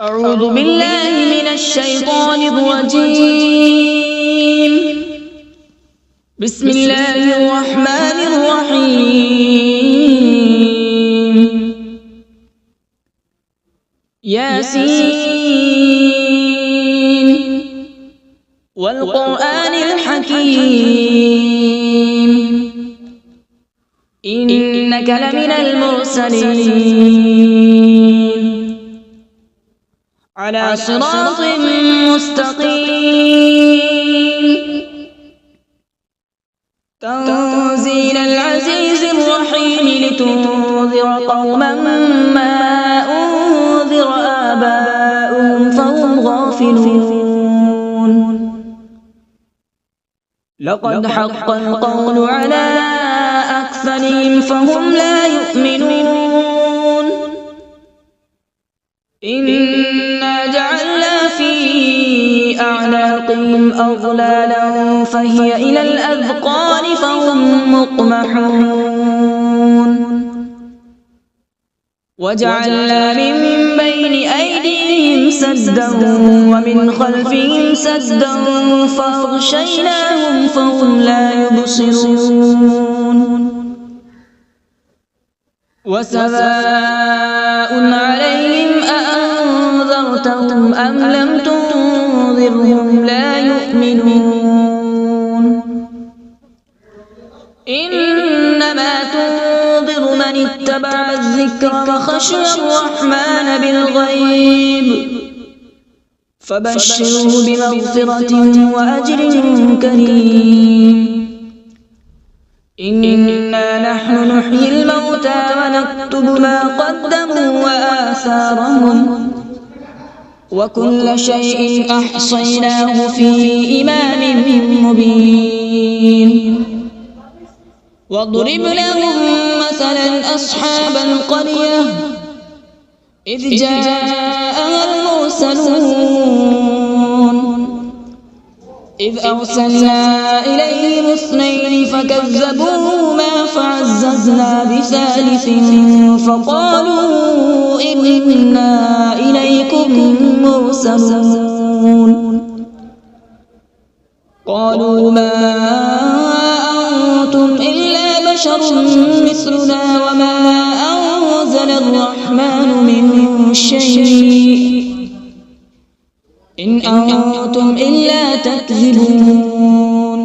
أعوذ بالله من الشيطان الرجيم. بسم الله الرحمن الرحيم. ياسين والقرآن الحكيم إنك لمن المرسلين على صراط مستقيم. تنزيل العزيز الرحيم لتنذر قوما ما أنذر آباؤهم فهم غافلون. لقد حق القول على أكثرهم فهم لا يؤمنون. إنا جعلنا في أعناقهم أغلالا فهي إلى الأذقان فهم مقمحون. وجعلنا من بين أيديهم سدا ومن خلفهم سدا فأغشيناهم فهم لا يبصرون. وسواء عليهم أأنذرتهم أم لم تنذرهم لا يؤمنون. إنما تنذر من اتبع الذكر وخشي الرحمن بالغيب فبشره بمغفرة وأجر كريم. إنا نحن نحيي الموتى ونكتب ما قدموا وآثارهم وكل شيء أحصيناه في إمام مبين. واضرب لهم مثلا أصحاب القرية إذ جاءها المرسلون إذ أرسلنا إليهم اثنين فكذبوهما فعززنا بثالث فقالوا إنا إليكم مرسلون. قالوا ما أنتم إلا بشر مثلنا وما أنزل الرحمن من شيء إن أنتم إلا تكذبون.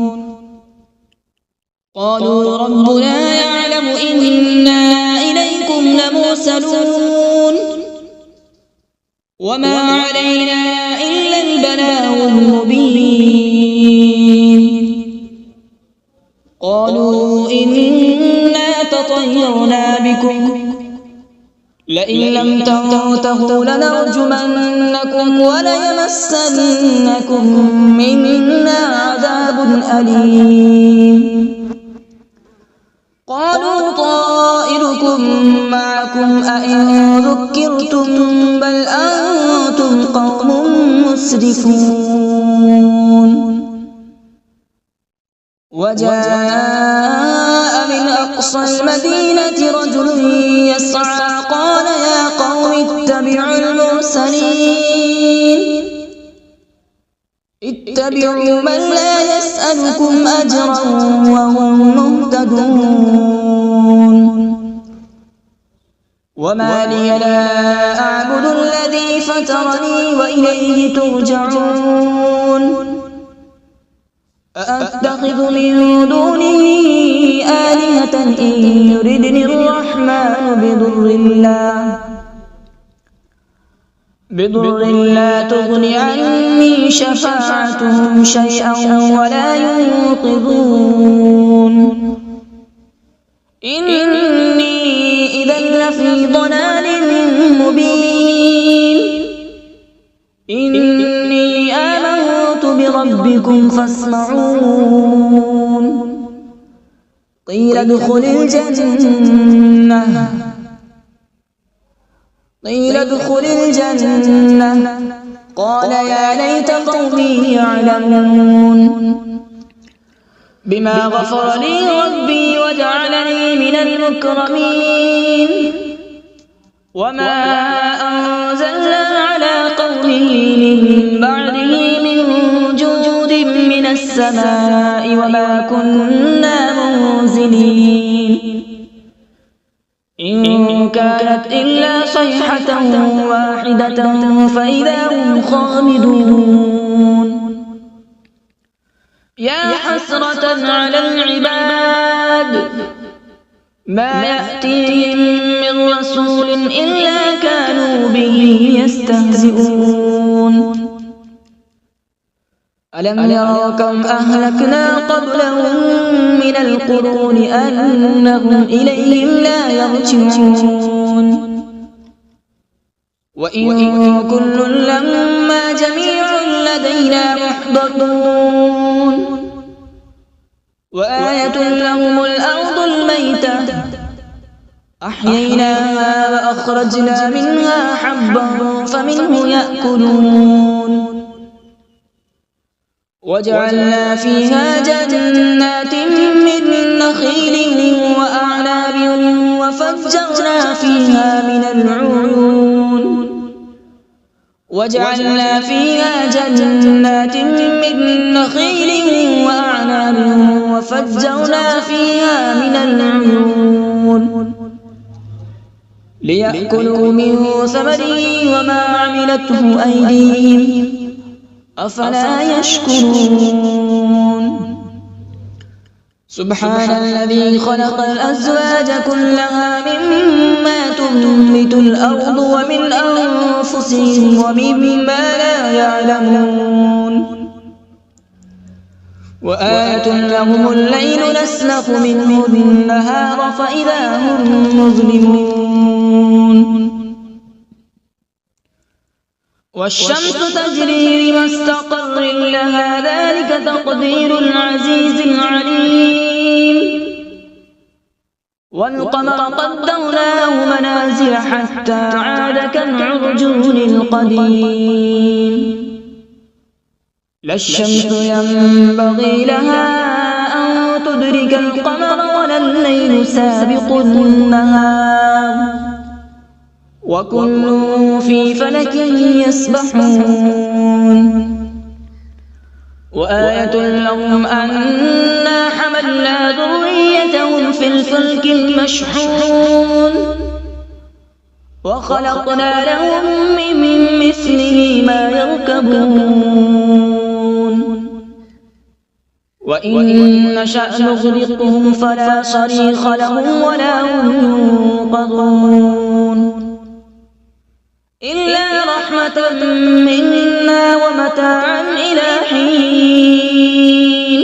قالوا ربنا يعلم إنا إليكم لمرسلون وما علينا إلا البلاغ المبين. قالوا إنا تطيرنا بكم لئن لم تنتهوا لنرجمنكم وليمسنكم منا عذاب أليم. قالوا طائركم معكم أئن ذكرتم بل أنتم قوم مسرفون. وجاء من أقصى المدينة رجل يسعى قال يا قوم اتبعوا المرسلين اتبعوا من لا يسألكم أجرا وهم مهتدون. وما لي لا أعبد الذي فطرني وإليه ترجعون. أأتخذ من دونه آلهة إن يردني الرحمن بضر لا تغن عني شفاعتهم شيئا ولا ينقذون. إني إذا لفي ضلال مبين. إني آمنت بربكم فاسمعون. قيل ادخل الجنة قال يا ليت قومي يعلمون. بما غفر لي ربي وجعلني من المكرمين. وما أنزلنا على قومه من بعده من جود من السماء وما كنا منزلين إن كانت إلا صيحة واحدة فإذا هم خامدون يا حسرة على العباد ما يأتيهم من رسول إلا كانوا به يستهزئون ألم يروا كم أهلكنا قبلهم من القرون أنهم إليهم لا يرجعون وإن كل لما جميع لدينا محضرون وآية لهم الأرض الميتة أحييناها وأخرجنا منها حبا فمنه يأكلون وجعلنا فيها جنات من نخيل وأعناب وفجرنا فيها من العيون وجعلنا فيها جنات من نخيل وأعناب وفجرنا فيها من العيون ليأكلوا من ثمره وما عملته أيديهم أفلا يشكرون سبحان الذي خلق الأزواج كلها مما تنبت الأرض ومن أنفسهم ومما لا يعلمون وآية لهم الليل نسلخ منه النهار فإذا هم مظلمون والشمس تجري لمستقر لها ذلك تقدير العزيز العليم والقمر قدرناه منازل حتى عاد كالعرجون القديم لا الشمس ينبغي لها أن تدرك القمر ولا الليل سابق النهار وكل في فلك يسبحون وآية لهم أنا حملنا ذريتهم في الفلك المشحون وخلقنا لهم من مثله ما يركبون وإن نشأ نغرقهم فلا صريخ لهم ولا هم ينقذون إلا رحمة منا ومتاعا إلى حين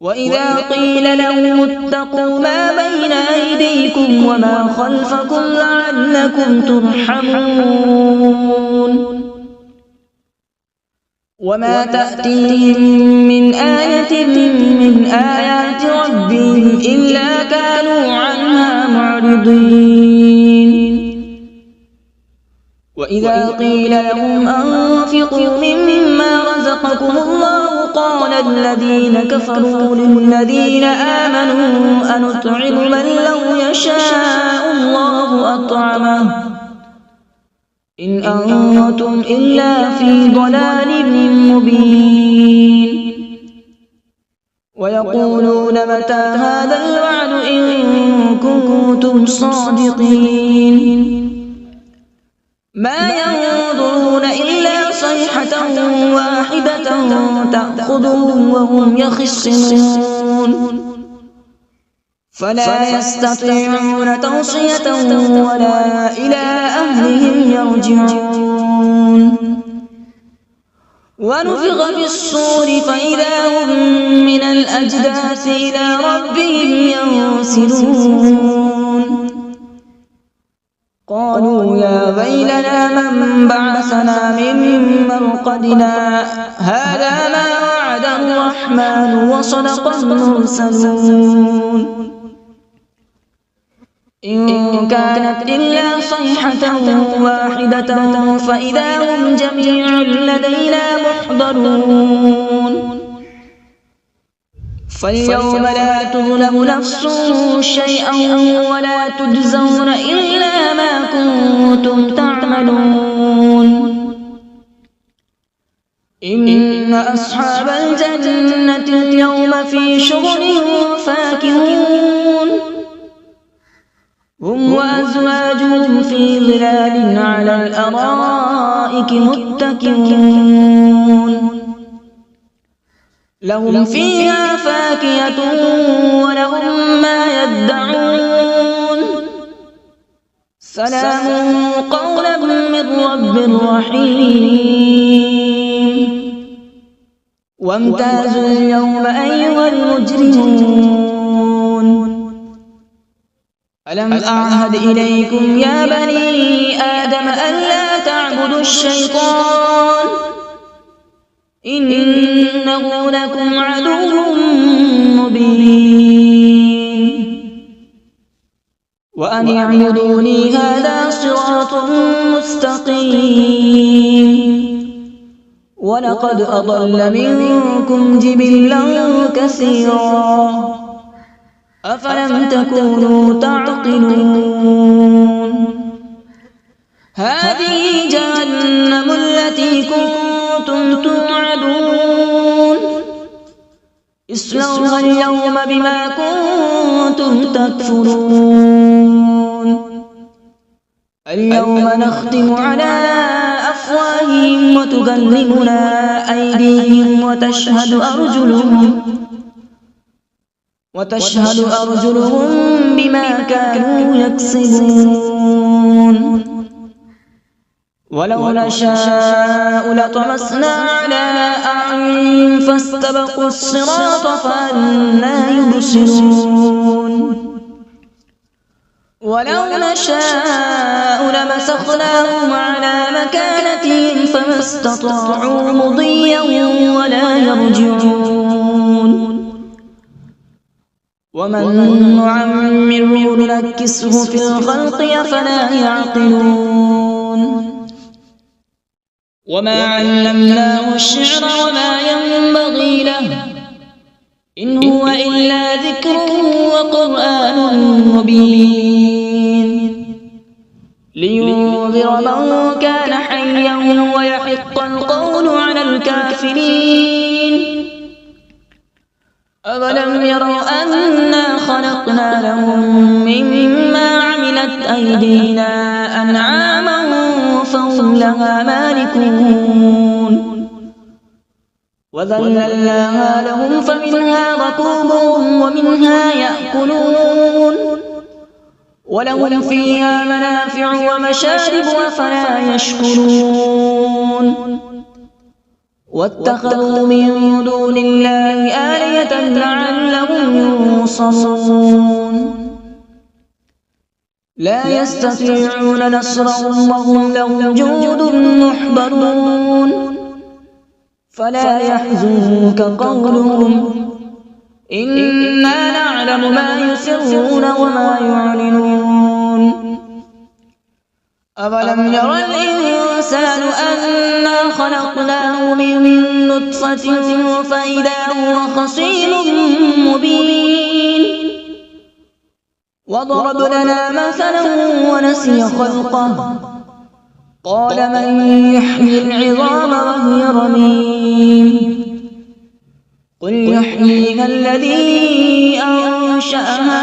وإذا قيل لهم اتقوا ما بين أيديكم وما خلفكم لعلكم ترحمون وما تأتيهم من آية من آيات ربهم إلا كانوا عنها معرضين وإذا قيل لهم أنفقوا مما رزقكم الله قال الذين كفروا للذين آمنوا أنطعم من لو يشاء الله أطعمه إن أنتم إلا في ضلال مبين ويقولون متى هذا الوعد إن كنتم صادقين ما ينظرون إلا صيحة واحدة تأخذهم وهم يخصمون فلا يستطيعون توصية ولا إلى أهلهم يرجعون ونفخ في الصور فإذا هم من الأجداث إلى ربهم ينسلون قالوا يا ويلنا من بعثنا من مرقدنا هذا ما وعد الرحمن وصدق المرسلون إن كانت إلا صيحة واحدة فإذا هم جميع لدينا محضرون فاليوم لا تظلم نفس شيئا ولا تجزون إلا ما كنتم تعملون أصحاب الجنة اليوم في شغل فاكهون هم وأزواجهم في ظلال على الأرائك متكئون لهم فيها فاكهة ولهم ما يدعون سلام قولا من رب رحيم وامتازوا اليوم أيها المجرمون ألم أعهد إليكم يا بني آدم ألا تعبدوا الشيطان إنه لكم عدو مبين وأن اعبدوني هذا صراط مستقيم ولقد أضل منكم جبلا كثيرا أفلم تكونوا تعقلون هذه جهنم التي كنتم توعدون اصلوها اليوم بما كنتم تكفرون اليوم نختم على أفواههم وتكلمنا أيديهم وتشهد أرجلهم بما كانوا يكسبون ولو نشاء لطمسنا على أعينهم فاستبقوا الصراط فأنى يبصرون ولو نشاء لمسخناهم على مكانتهم فما استطاعوا مضيا ولا يرجعون ومن نعمره ننكسه في الخلق أفلا يعقلون وما علمناه الشعر وما ينبغي له إن هو إلا ذكر وقرآن مبين لينذر من كان حيا ويحق القول على الكافرين أولم يروا أنا خلقنا لهم مما عملت أيدينا أنعاما فهم لها مالكون وذللناها لهم فمنها ركوبهم ومنها يأكلون ولهم فيها منافع ومشارب أفلا يشكرون واتخذوا من دون الله آلهة لعلهم ينصرون لا يستطيعون نصرهم وهم لهم جند محضرون فلا يحزنك قولهم إنا نعلم ما يسرون وما يعلنون أولم ير الإنسان أنا خلقناه من نطفة فإذا هو خصيم مبين وضرب لنا مثلا ونسي خلقه قال من يحيي العظام وهي رميم قل يحييها الذي أنشأها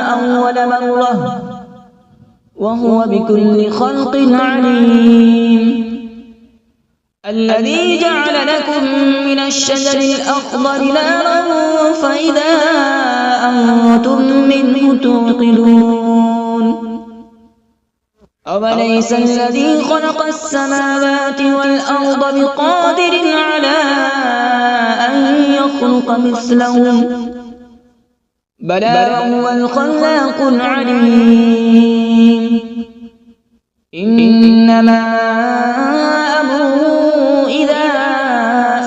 أول مرة وهو بكل خلق عليم الذي جعل لكم من الشجر الأخضر نارا فإذا أنتم منه توقدون أوليس الذي خلق السماوات والأرض بقادر على أن يخلق مثلهم بلى هو الخلاق العليم إنما أمره إذا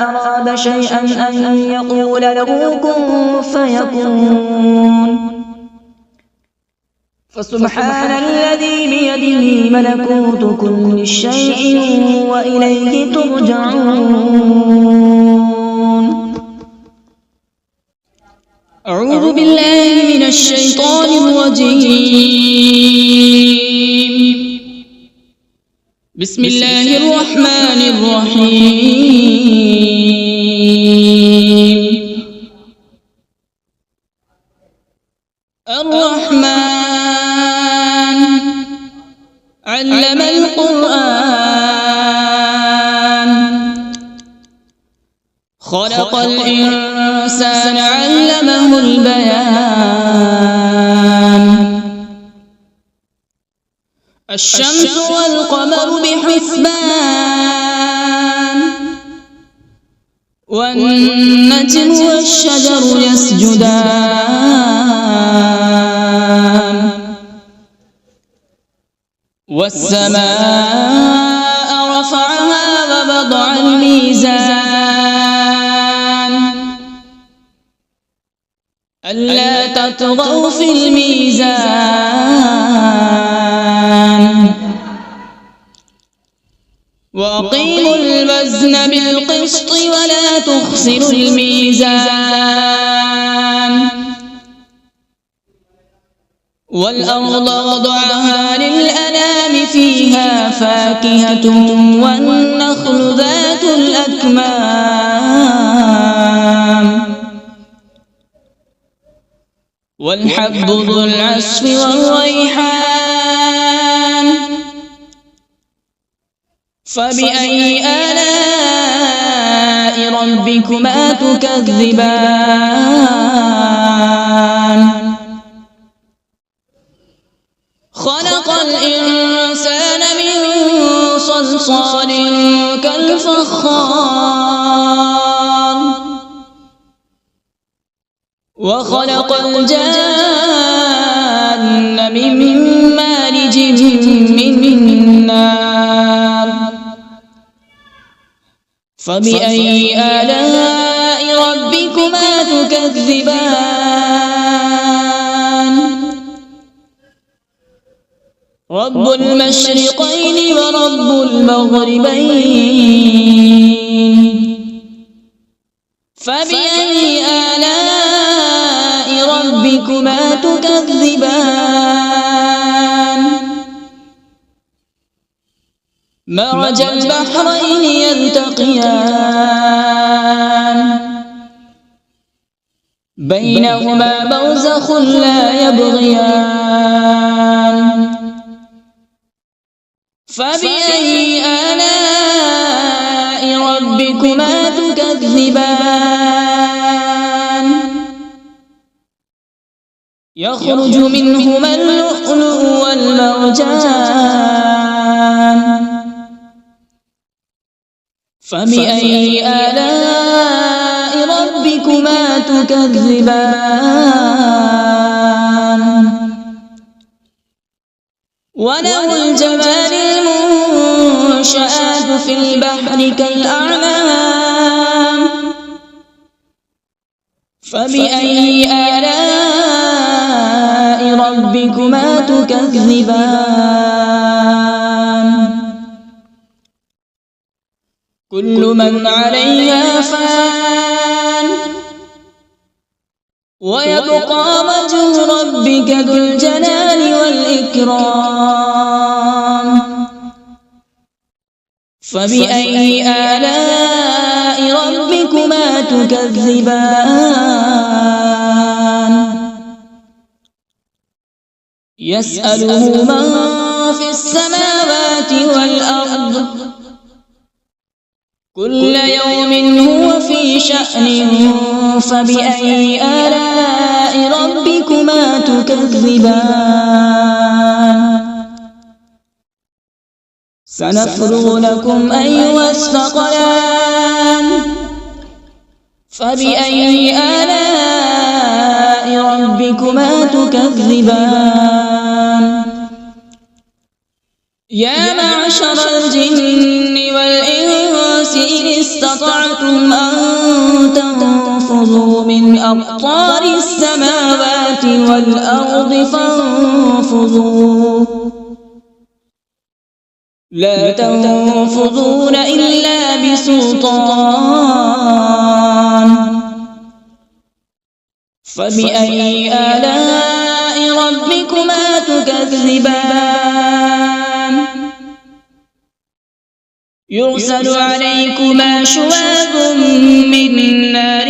أراد شيئا أن يقول له كن فيكون فسبحان الذي بيده ملكوت كل شيء وإليه ترجعون أعوذ بالله من الشيطان الرجيم بسم الله الرحمن الرحيم علم القرآن خلق الإنسان علمه البيان الشمس والقمر بحسبان والنجم والشجر يسجدان والسماء رفعها ووضع الميزان ألا تطغوا في الميزان وأقيموا الوزن بالقسط ولا تخسروا الميزان والأرض وضعها للأنام فيها فاكهة والنخل ذات الأكمام والحب ذو العصف والريحان فبأي آلاء ربكما تكذبان خلق الإنسان من صلصال كالفخار وخلق الجان من مارج من نار فبأي آلاء ربكما تكذبان رب المشرقين ورب المغربين فبأي آلاء ربكما تكذبان مرج البحرين يلتقيان بينهما برزخ لا يبغيان فبأي آلاء ربكما تكذبان يخرج منهما اللؤلؤ والمرجان فبأي آلاء ربكما تكذبان وله الجوار المنشآت في البحر كالأعلام فبأي آلاء ربكما تكذبان كل من عليها فان ويبقى وجه ربك ذو الجلال والإكرام فبأي آلاء ربكما تكذبان يسأله من في السماوات والأرض كل يوم هو في شأن فبأي آلاء ربكما تكذبان سنفرغ لكم أيها الثقلان فبأي آلاء ربكما تكذبان يا معشر الجن والإنس إن استطعتم أن تنفذوا من أقطار السماوات والأرض فانفذوا لا تنفذون إلا بسلطان فبأي آلاء ربكما تكذبان يرسل عليكما شواظ من نار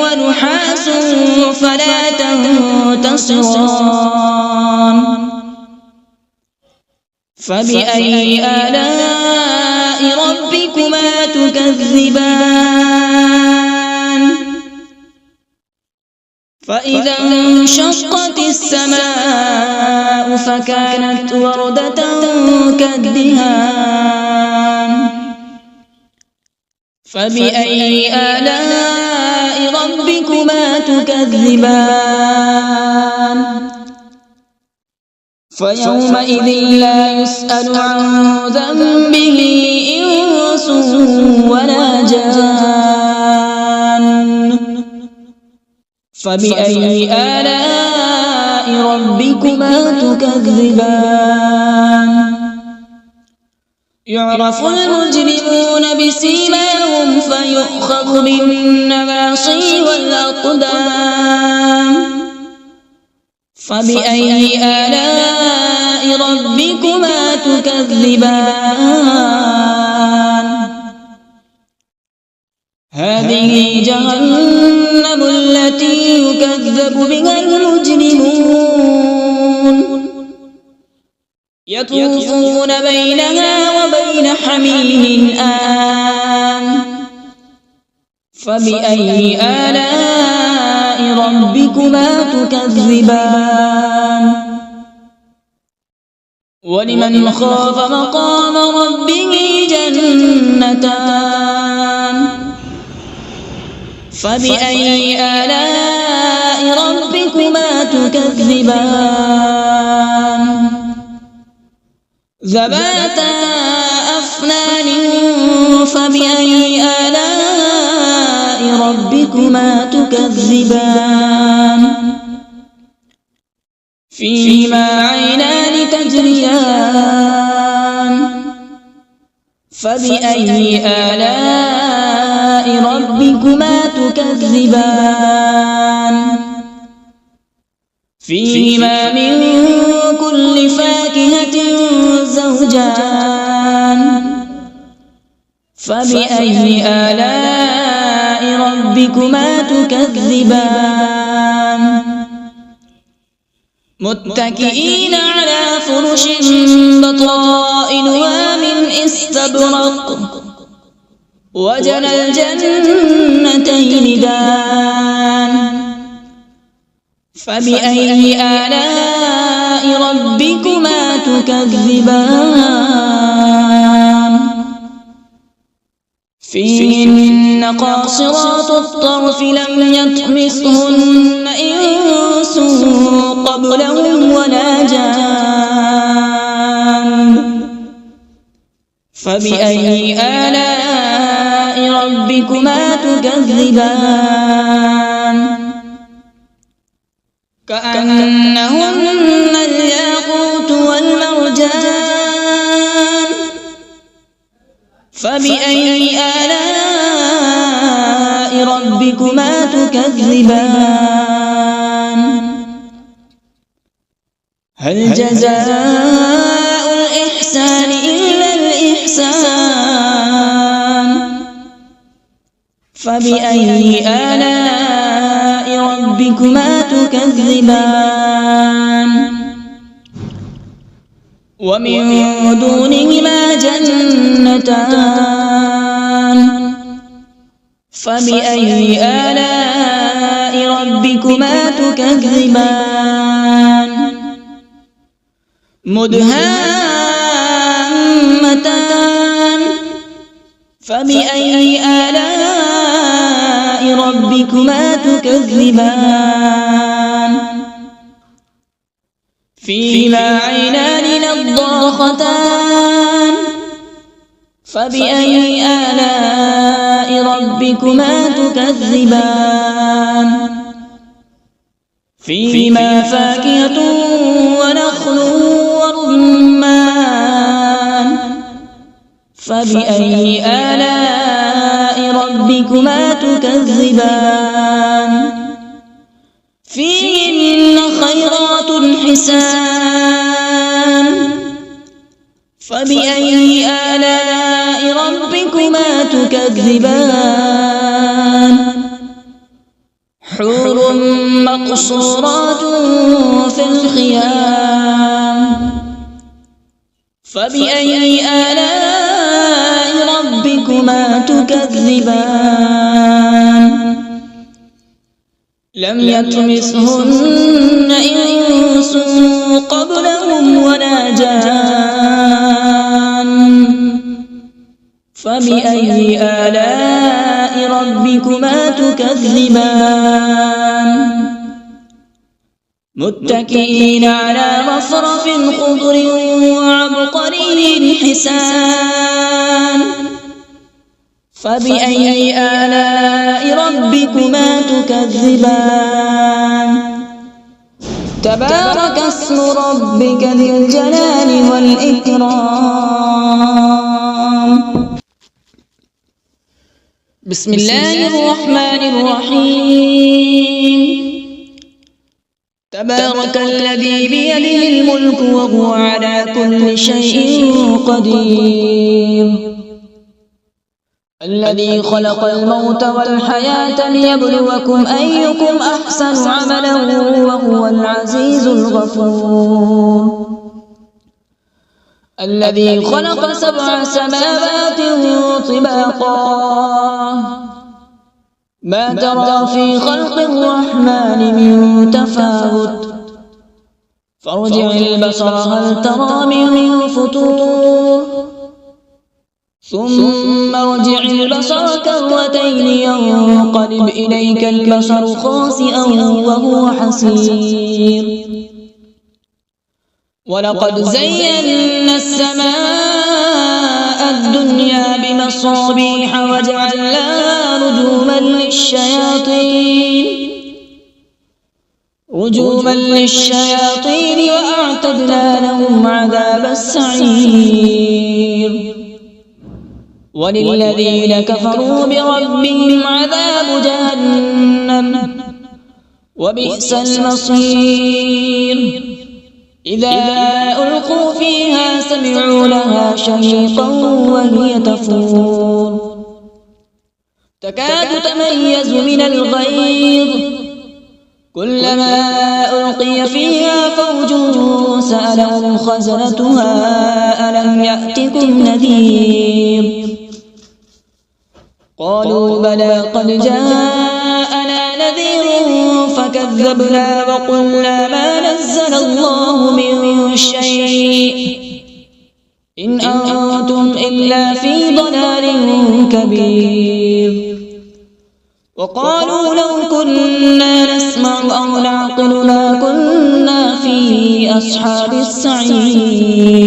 ونحاس فلا تنتصران فبأي آلاء ربكما تكذبان فإذا انشقت السماء فكانت وردة كالدهان فبأي آلاء ربكما تكذبان فيومئذ لا يسأل عن ذنبه إنس ولا جان فبأي آلاء ربكما تكذبان يعرف المجرمون بسيماهم فيؤخذ بالنواصي والأقدام فبأي آلاء ربكما تكذبان هذه جهنم التي يكذب بها المجرمون يطوفون بينها وبين حميم آن فبأي آلاء ربكما تكذبان ولمن خاف مقام ربه جنتان فبأي آلاء ربكما تكذبان ذواتا أفنان فبأي آلاء ربكما تكذبان فيهما عينان تجريان فبأي آلاء ربكما تكذبان فيهما من كل فاكهة زوجان فبأي آلاء ربكما تكذبان متكئين على فرش بطائنها من استبرق وجنى الجنتين دان فبأي آلاء ربكما تكذبان فيهن قاصرات الطرف لم يطمثهن إنس قبلهم ولا جان فبأي آلاء ربكما تكذبان كأنهن الياقوت والمرجان فبأي آلاء ربكما تكذبان هل جزاء الإحسان إلا الإحسان فبأي آلاء ربكما تكذبان ومن دونهما جنتان فبأي آلاء ربكما تكذبان مدهامتان فبأي آلاء ربكما تكذبان فيهما عينان نضاختان فبأي آلاء ربكما تكذبان فيهما فاكهة ونخل ورمان فبأي آلاء ربكما تكذبان فيهن خيرات حسان فبأي آلاء ربكما تكذبان حور مقصورات في الخيام فبأي آلاء ربكما تكذبان لم يطمثهن إنس قبلهم ولا جان فبأي آلاء ربكما تكذبان متكئين على رفرف خضر وعبقري حسان فبأي آلاء ربكما تكذبان تبارك اسم ربك ذي الجلال والإكرام بسم الله الرحمن الرحيم تبارك الذي بيده الملك وهو على كل شيء قدير الذي خلق الموت والحياة ليبلوكم أيكم أحسن عملا وهو العزيز الغفور الذي خلق 7 سماوات طباقا ما ترى في خلق الرحمن من تفاوت فارجع البصر هل ترى من فطور ثم ارجع البصر كرتين ينقلب إليك البصر خاسئا وهو حسير ولقد زينا السماء الدنيا بمصابيح وجعلناها رجوما للشياطين وأعتدنا لهم عذاب السعير وللذين كفروا بربهم عذاب جهنم وبئس المصير إذا ألقوا فيها سمعوا لها شهيقا وهي تفور تكاد تميز من الغيظ كلما ألقي فيها فوج سألهم خزنتها ألم يأتكم نذير قالوا بلى قد جاءنا نذير فكذبنا وقلنا ما نزل الله من شيء إن أنتم إلا في ضلال كبير وقالوا لو كنا نسمع أو نعقل ما كنا في أصحاب السعير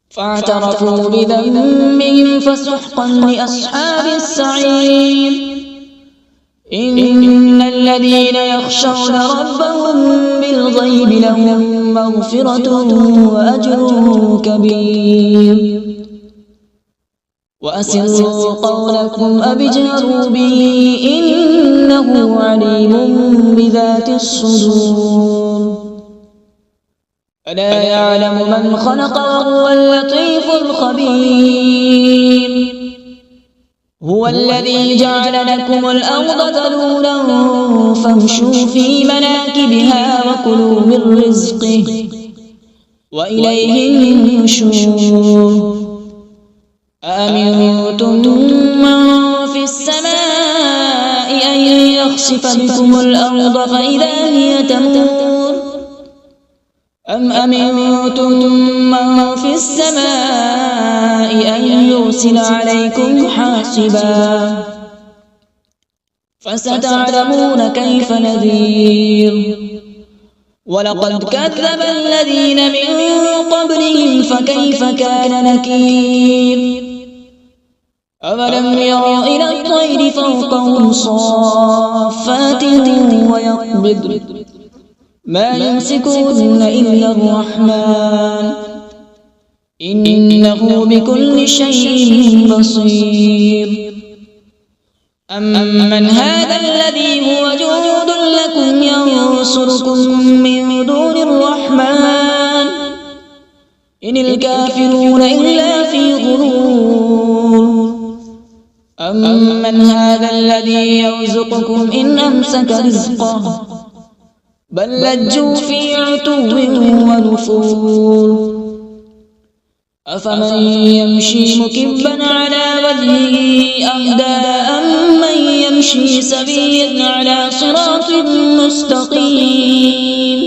فاعترفوا بذنبهم فسحقا لأصحاب السعير إن الذين يخشون ربهم بالغيب لهم مغفرة وأجر كبير وأسروا قولكم أو اجهروا به إنه عليم بذات الصدور ألا يعلم من خلق وهو اللطيف الخبير هو الذي جعل لكم الأرض ذلولا فامشوا في مناكبها وكلوا من رزقه وإليه النشور أأمنتم من في السماء أن يخسف بكم الأرض فإذا هي تمور أم أمنتم من في السماء أن يرسل عليكم حاصبا فستعلمون كيف نذير ولقد كذب الذين من قبلهم فكيف كان نكير أولم يروا إلى الطير فوقهم صافات ويقبض ما يمسكون إلا الرحمن إنه بكل شيء بصير أمن هذا الذي هو جند لكم ينصركم من دون الرحمن إن الكافرون إلا في غرور أمن هذا الذي يرزقكم إن أمسك رزقه بل لجوا في عتو ونفور أفمن يمشي مكبا على وجهه أهدى أمن يمشي سويا على صراط مستقيم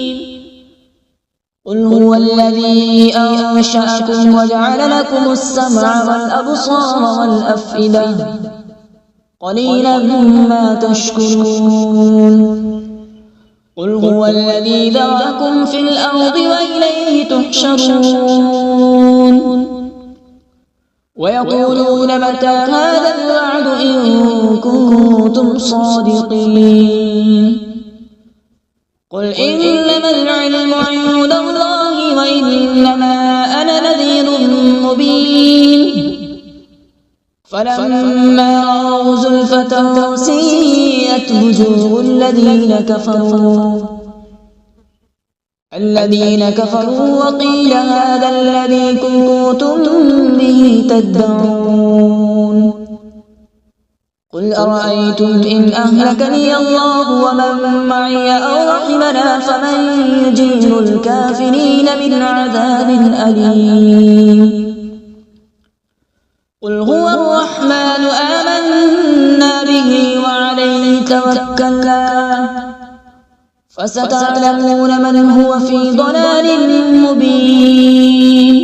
قل هو الذي أنشأكم وجعل لكم السمع والأبصار والأفئدة قليلا ما تشكرون قل هو الذي ذرأكم في الأرض وإليه تحشرون ويقولون متى هذا الوعد إن كنتم صادقين قل إنما العلم عند الله وإنما أنا نذير مبين فلما رأوا زلفة سيئت وجوه الذين كفروا وقيل هذا الذي كنتم به تدعون قل أرأيتم إن أهلكني الله ومن معي أو رحمنا فمن يجير الكافرين من عذاب أليم قل هو الرحمن آمنا به وعليه توكلنا فستعلمون من هو في ضلال مبين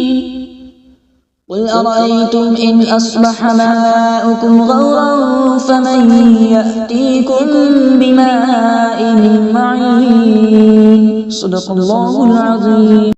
قل أرأيتم إن أصبح ماؤكم غورا فمن يأتيكم بماء معين صدق الله العظيم.